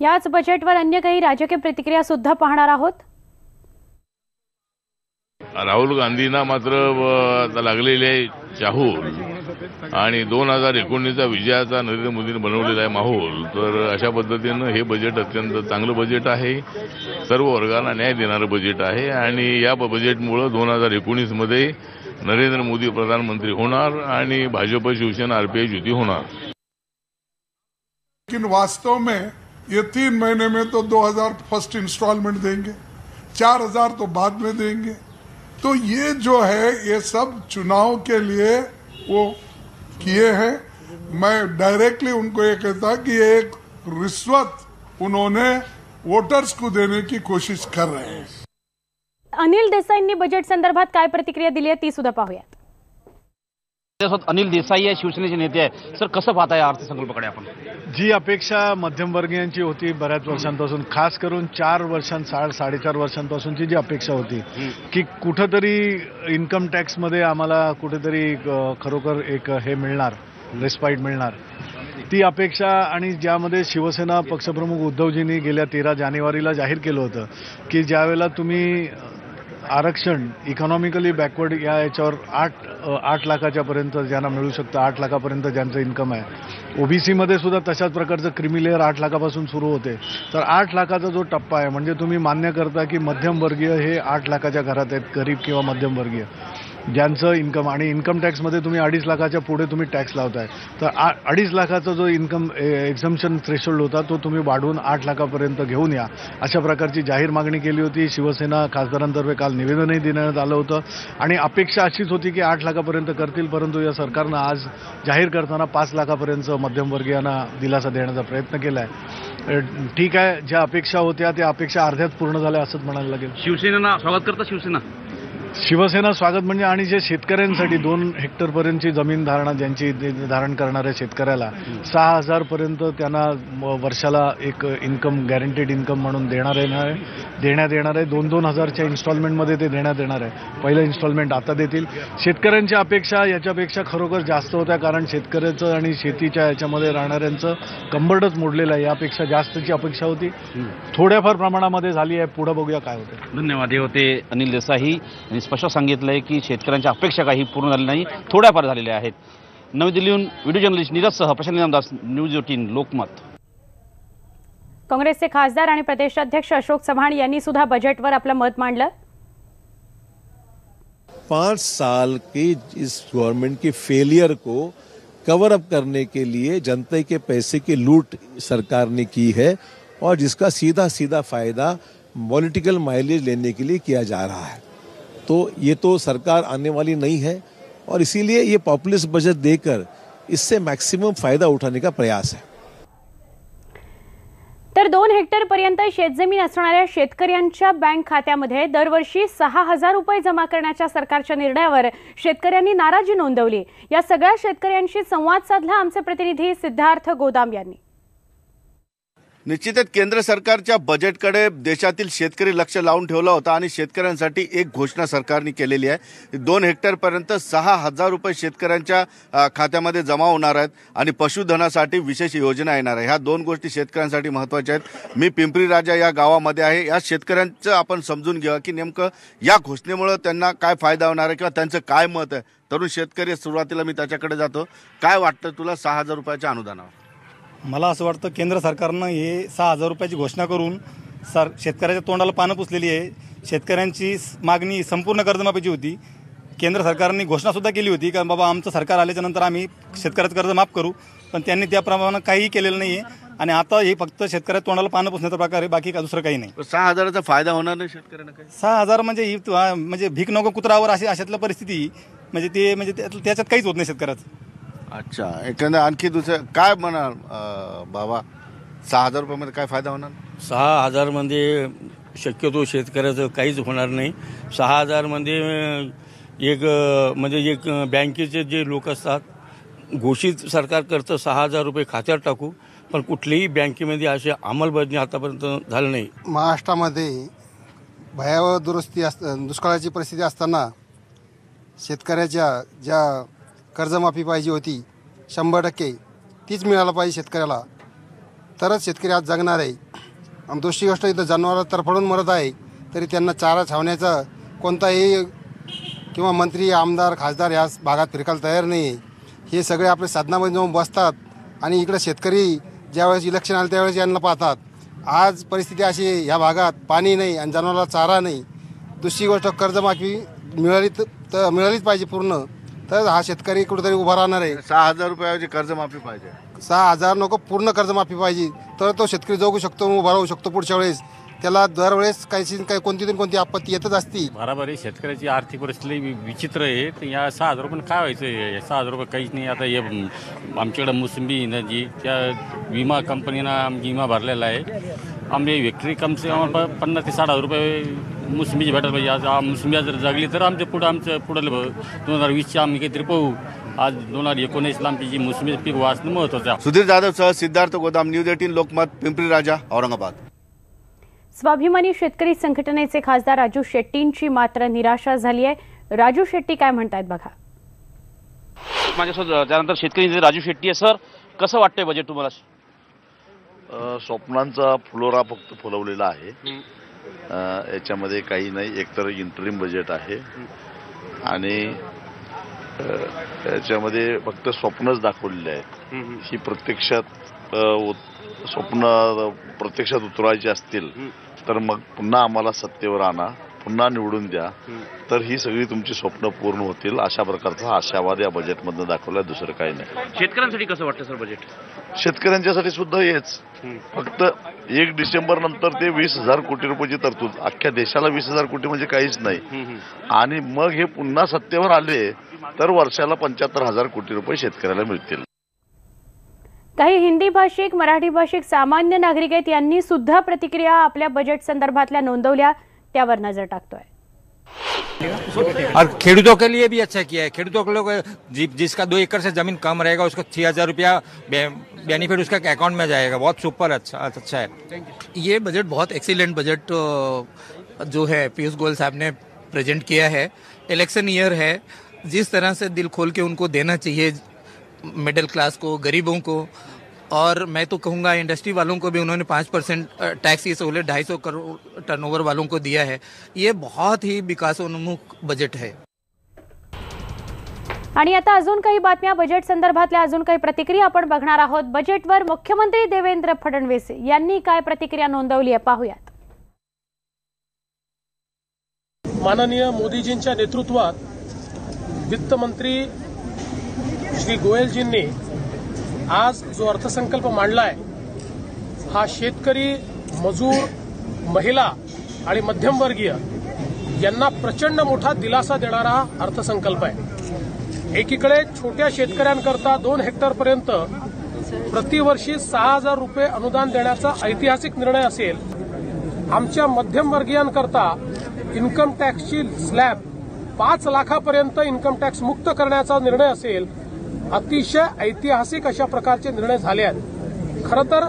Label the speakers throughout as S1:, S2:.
S1: याच बजेटवर अन्य काही राजकीय प्रतिक्रिया सुद्धा पाहणार आहोत।
S2: राहुल गांधींना मात्र आता लागलेले चाहूल आणि 2019चा विजयाचा नरेंद्र मोदींनी बनवलेला आहे माहोल, तर अशा पद्धतीनं हे बजेट अत्यंत चांगलं बजेट आहे, सर्व वर्गाला न्याय देणारं बजेट आहे आणि या बजेटमुळे 2019 मध्ये नरेंद्र मोदी प्रधानमंत्री होणार आणि भाजप शिवसेना आरपीआय युती होणार।
S3: लेकिन वास्तव में ये 3 महीने में तो 2000 फर्स्ट इंस्टॉलमेंट देंगे, 4000 तो बाद में देंगे। तो ये जो है ये सब चुनाव के लिए वो किए हैं। मैं डायरेक्टली उनको ये कहता कि ये एक रिश्वत उन्होंने वोटर्स को देने की कोशिश कर रहे हैं।
S1: अनिल देसाईंनी बजेट संदर्भात काय प्रतिक्रिया दिली आहे ती सुद्धा पाहूयात।
S4: अनिल देसाई आहे, शिवसेनेचे नेते आहे। सर, कसं पाहताय अर्थसंकल्पाकडे आपण?
S5: जी अपेक्षा मध्यमवर्गीयांची होती बऱ्याच वर्षांपासून, खास करून 4.5 वर्षांपासूनची जी अपेक्षा होती की कुठेतरी इन्कम टॅक्समध्ये आम्हाला कुठेतरी खरोखर एक हे मिळणार, रेस्पाईट मिळणार, ती अपेक्षा, आणि ज्यामध्ये शिवसेना पक्षप्रमुख उद्धवजींनी गेल्या 13 जानेवारीला जाहीर केलं होतं की ज्यावेळेला तुम्ही आरक्षण इकॉनॉमिकली बॅकवर्ड या याच्यावर 8 लाखाच्या पर्यंत ज्यांना मिळू शकतं, 8 लाखापर्यंत ज्यांचं इन्कम आहे, ओबीसीमध्ये सुद्धा तशाच प्रकारचं क्रिमी लेअर 8 लाखापासून सुरू होते, तर 8 लाखाचा जो टप्पा आहे म्हणजे तुम्ही मान्य करता की मध्यमवर्गीय हे 8 लाखाच्या घरात आहेत, गरीब किंवा मध्यमवर्गीय ज्यांचं इन्कम, आणि इन्कम टॅक्समध्ये तुम्ही 2.5 लाखाच्या पुढे तुम्ही टॅक्स लावताय, तर 2.5 लाखाचा जो इन्कम एक्झम्पशन थ्रेशोल्ड होता तो तुम्ही वाढवून 8 लाखापर्यंत घेऊन या, अशा प्रकारची जाहीर मागणी केली होती। शिवसेना खासदारांतर्फे काल निवेदनही देण्यात आलं होतं आणि अपेक्षा अशीच होती की 8 लाखापर्यंत करतील, परंतु या सरकारनं आज जाहीर करताना 5 लाखापर्यंत मध्यमवर्गीयांना दिलासा देण्याचा प्रयत्न केला आहे। ठीक आहे, ज्या अपेक्षा होत्या त्या अपेक्षा अर्ध्यात पूर्ण झाल्या असंच म्हणायला लागेल।
S4: शिवसेनेला स्वागत करता
S5: शिवसेना स्वागत म्हणजे, आणि जे शेतकऱ्यांसाठी 2 हेक्टरपर्यंतची जमीन ज्यांची धारण करणाऱ्या शेतकऱ्याला 6,000 पर्यंत त्यांना वर्षाला एक इन्कम, गॅरंटेड इन्कम म्हणून देण्यात येणार आहे। 2-2 हजारच्या इन्स्टॉलमेंटमध्ये ते देण्यात येणार आहे। पहिलं इन्स्टॉलमेंट आता देतील। शेतकऱ्यांच्या अपेक्षा याच्यापेक्षा खरोखर जास्त होत्या, कारण शेतकऱ्याचं आणि शेतीच्या याच्यामध्ये राहणाऱ्यांचं कंबरडच मोडलेलं आहे, यापेक्षा जास्तची अपेक्षा होती, थोड्याफार प्रमाणामध्ये झाली आहे, पुढे बघूया काय होतं।
S4: धन्यवाद। हे होते अनिल देसाई, स्पष्ट सांगितलंय की शेतकऱ्यांच्या अपेक्षा काही पूर्ण झाली नाही, थोड्याफार झालेल्या आहेत। नवी दिल्लीहून व्हिडिओ जर्नलिस्ट नीरजसह प्रशांत नामदास, न्यूज 18 लोकमत।
S1: काँग्रेसचे खासदार आणि प्रदेशाध्यक्ष अशोक चव्हाण यांनी सुद्धा बजेटवर आपलं मत मांडलं।
S6: 5 साल के इस गवर्नमेंट के फेलियर को कवर अप करने के लिए जनता के पैसे की लूट सरकार ने की है और जिसका सीधा सीधा फायदा पॉलिटिकल माइलेज लेने के लिए किया जा रहा है। तो ये तो सरकार आने वाली नहीं है और इसीलिए ये पॉपुलिस्ट बजट देकर इससे मैक्सिमम फायदा उठाने का प्रयास है।
S1: तर 2 हेक्टर पर्यंत शेतजमीन असणाऱ्या शेतकऱ्यांच्या बँक खात्यामध्ये दरवर्षी 6,000 रुपये जमा करण्याच्या सरकारच्या निर्णयावर शेतकऱ्यांनी नाराजी नोंदवली। या सगळ्या शेतकऱ्यांशी संवाद साधला आमचे प्रतिनिधी सिद्धार्थ गोदाम यांनी।
S7: निश्चितच केंद्र सरकारच्या बजेटकडे देशातील शेतकरी लक्ष लावून ठेवला होता आणि शेतकऱ्यांसाठी एक घोषणा सरकारने केलेली आहे। 2 हेक्टरपर्यंत 6,000 रुपये शेतकऱ्यांच्या खात्यामध्ये जमा होणार आहेत आणि पशुधनासाठी विशेष योजना येणार आहे। ह्या 2 गोष्टी शेतकऱ्यांसाठी महत्त्वाच्या आहेत। मी पिंपरी राजा या गावामध्ये आहे। या शेतकऱ्यांचं आपण समजून घ्या की नेमकं या घोषणेमुळे त्यांना काय फायदा होणार आहे किंवा त्यांचं काय मत आहे। तरुण शेतकरी, सुरुवातीला मी त्याच्याकडे जातो। काय वाटतं तुला 6,000 रुपयाच्या अनुदानावर?
S8: मला असं वाटतं केंद्र सरकारनं हे 6,000 रुपयाची घोषणा करून शेतकऱ्याच्या तोंडाला पानं पुसलेली आहे। शेतकऱ्यांची मागणी संपूर्ण कर्जमाफीची होती। केंद्र सरकारने घोषणासुद्धा केली होती की बाबा आमचं सरकार आल्याच्या नंतर आम्ही शेतकऱ्याचं कर्ज माफ करू, पण त्यांनी त्याप्रमाणे काहीही केलेलं नाही आहे आणि आता हे फक्त शेतकऱ्याच्या तोंडाला पानं पुसण्याचा प्रकार आहे, बाकी दुसरं काही नाही।
S7: 6,000चा फायदा होणार नाही शेतकऱ्यांना? काही
S8: 6,000 म्हणजे भीक नको कुत्रावर अशातल्या परिस्थिती, म्हणजे त्याच्यात काहीच होत नाही शेतकऱ्याचं।
S7: अच्छा, एखादं आणखी दुसरं काय म्हणाल बाबा, 6,000 रुपयामध्ये काय फायदा होणार?
S9: 6,000 मध्ये शक्यतो शेतकऱ्याचं काहीच होणार नाही। 6,000 मध्ये एक बँकेचे जे लोक असतात घोषित सरकार करतं 6,000 रुपये खात्यात टाकू, पण कुठल्याही बँकेमध्ये अशी अंमलबजावणी आतापर्यंत झालं नाही।
S10: महाराष्ट्रामध्ये भयावह दुष्काळाची परिस्थिती असताना शेतकऱ्याच्या ज्या कर्जमाफी पाहिजे होती 100% तीच मिळायला पाहिजे शेतकऱ्याला। तरच शेतकरी आज जगणार आहे. आणि दुसरी गोष्ट इथं जनावरं तरफडून मरत आहे तरी त्यांना चारा छावण्याचा कोणताही किंवा मंत्री आमदार खासदार या भागात फिरकायला तयार नाही आहे. हे सगळे आपल्या साधनामध्ये जाऊन बसतात आणि इकडे शेतकरी ज्यावेळेस इलेक्शन आलं त्यावेळेस यांना पाहतात. आज परिस्थिती अशी आहे, ह्या भागात पाणी नाही आणि जनावराला चारा नाही. दुसरी गोष्ट कर्जमाफी मिळालीच पाहिजे पूर्ण, तर हा शेतकरी कुठेतरी उभा राहणार आहे.
S7: 6,000 रुपयाची कर्जमाफी पाहिजे.
S10: 6,000 नको, पूर्ण कर्जमाफी पाहिजे तर तो शेतकरी जगू शकतो, उभा राहू शकतो पुढच्या वेळेस. त्याला दरवेळेस काही कोणती आपत्ती येतच असती.
S11: बरोबर आहे. शेतकऱ्याची आर्थिक परिस्थिती विचित्र आहे. तर या 6,000 रुपये काय व्हायचं? 6,000 रुपये काहीच नाही. आता हे आमच्याकडे मोसंबी ना जी त्या विमा कंपनीनं विमा भरलेला आहे. आम्ही विक्री कम से कम 50,000 ते 60,000 रुपये मोसंबीची भेटायला पाहिजे. आज मोसंबी जर जगली तर आमचं पुढं 2020ची आम्ही काहीतरी पाहू. आज 2019ला आमची जी मोसंबीचं पीक वाचणं महत्त्वाचं आहे.
S7: सुधीर जाधवसह सिद्धार्थ गोदाम, न्यूज 18 लोकमत, पिंपरी राजा, औरंगाबाद.
S1: स्वाभिमानी शेतकरी संघटनेचे खासदार राजू शेट्टींची मात्र निराशा झाली आहे. राजू शेट्टी काय म्हणतायत बघा.
S4: माझ्यासोबत त्यानंतर शेतकरी राजू शेट्टी आहे. सर, कसं वाटतंय बजेट तुम्हाला?
S2: स्वप्नांचा फुलोरा फक्त फुलवलेला आहे. याच्यामध्ये काही नाही. एकतर इंटरिम बजेट आहे आणि याच्यामध्ये फक्त स्वप्नच दाखवलेले आहेत. ही प्रत्यक्षात स्वप्न प्रत्यक्षात उतरवायची असतील तर मग पुन्हा आम्हाला सत्तेवर आणा, पुन्हा निवडून द्या, तर ही सगळी तुमची स्वप्न पूर्ण होतील अशा प्रकारचा आशावाद या बजेटमधनं दाखवला. दुसरं काही नाही.
S4: शेतकऱ्यांसाठी कसं वाटतं सर बजेट?
S2: शेतकऱ्यांच्यासाठी सुद्धा हेच. फक्त 1 डिसेंबर नंतर ते 20,000 कोटी रुपयाची तरतूद. अख्ख्या देशाला 20,000 कोटी म्हणजे काहीच नाही. आणि मग हे पुन्हा सत्तेवर आले तर वर्षाला 75,000 कोटी रुपये शेतकऱ्याला मिळतील.
S1: काही हिंदी भाषिक, मराठी भाषिक सामान्य नागरिक आहेत, यांनी सुद्धा प्रतिक्रिया आपल्या बजेट संदर्भातल्या नोंदवल्या. त्यावर नजर टाकतोय.
S12: और खेडूतों के लिए भी अच्छा किया है. खेडूतों के लोग जिसका 2 एकड़ से जमीन कम रहेगा उसको 6,000 रुपया बेनिफिट उसका अकाउंट में जाएगा. बहुत सुपर अच्छा है. ये बजट बहुत एक्सीलेंट बजट जो है पीयूष गोयल साहब ने प्रेजेंट किया है. इलेक्शन ईयर है, जिस तरह से दिल खोल के उनको देना चाहिए मिडिल क्लास को, गरीबों को, और मैं तो कहूँगा इंडस्ट्री वालों को भी उन्होंने 5% टैक्स की सहूलियत 250 करोड़ टर्नओवर वालों को दिया है. ये बहुत ही विकासोन्मुख बजट है.
S1: आणि आता अजून काही बातम्या बजेट संदर्भातल्या, अजून काही प्रतिक्रिया आपण बघणार आहोत. बजेटवर मुख्यमंत्री देवेंद्र फडणवीस यांनी काय प्रतिक्रिया नोंदवली आहे पाहूयात.
S13: माननीय मोदीजींच्या नेतृत्वात वित्तमंत्री श्री गोयलजींनी आज जो अर्थसंकल्प मांडलाय हा शेतकरी, मजूर, महिला आणि मध्यमवर्गीय यांना प्रचंड मोठा दिलासा देणारा अर्थसंकल्प आहे. एकीकडे छोट्या शेतकऱ्यांकरता 2 हेक्टरपर्यंत प्रतिवर्षी 6,000 रुपये अनुदान देण्याचा ऐतिहासिक निर्णय असेल. आमच्या मध्यमवर्गीयांकरता इन्कम टॅक्सची स्लॅब 5 लाखापर्यंत इन्कम टॅक्स मुक्त करण्याचा निर्णय असेल. अतिशय ऐतिहासिक अशा प्रकारचे निर्णय झाले आहेत. खरं तर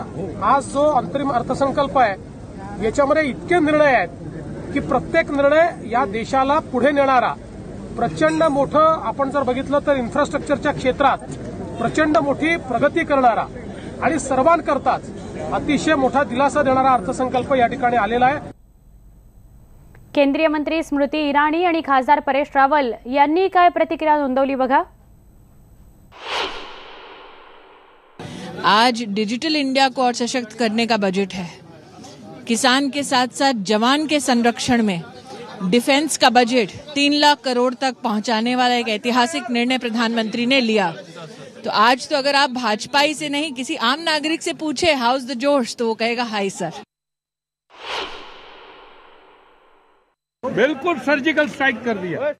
S13: आज जो अंतरिम अर्थसंकल्प आहे याच्यामध्ये इतके निर्णय आहेत की प्रत्येक निर्णय या देशाला पुढे नेणारा, प्रचंड मोठं आपण जर बघितलं तर इन्फ्रास्ट्रक्चरच्या क्षेत्रात प्रचंड मोठी प्रगती करणारा आणि सर्वांकरताच अतिशय मोठा दिलासा देणारा अर्थसंकल्प या ठिकाणी आलेला आहे.
S1: केंद्रीय मंत्री स्मृती इराणी आणि खासदार परेश रावल यांनी काय प्रतिक्रिया नोंदवली बघा.
S14: आज डिजिटल इंडिया को और सशक्त करने का बजट है. किसान के साथ साथ जवान के संरक्षण में डिफेंस का बजट 3 लाख करोड़ तक पहुंचाने वाला एक ऐतिहासिक निर्णय प्रधानमंत्री ने लिया. तो आज तो अगर आप भाजपाई से नहीं किसी आम नागरिक से पूछे हाउ इज द जोश, तो वो कहेगा हाई सर.
S15: बिल्कुल सर्जिकल स्ट्राइक कर दिया.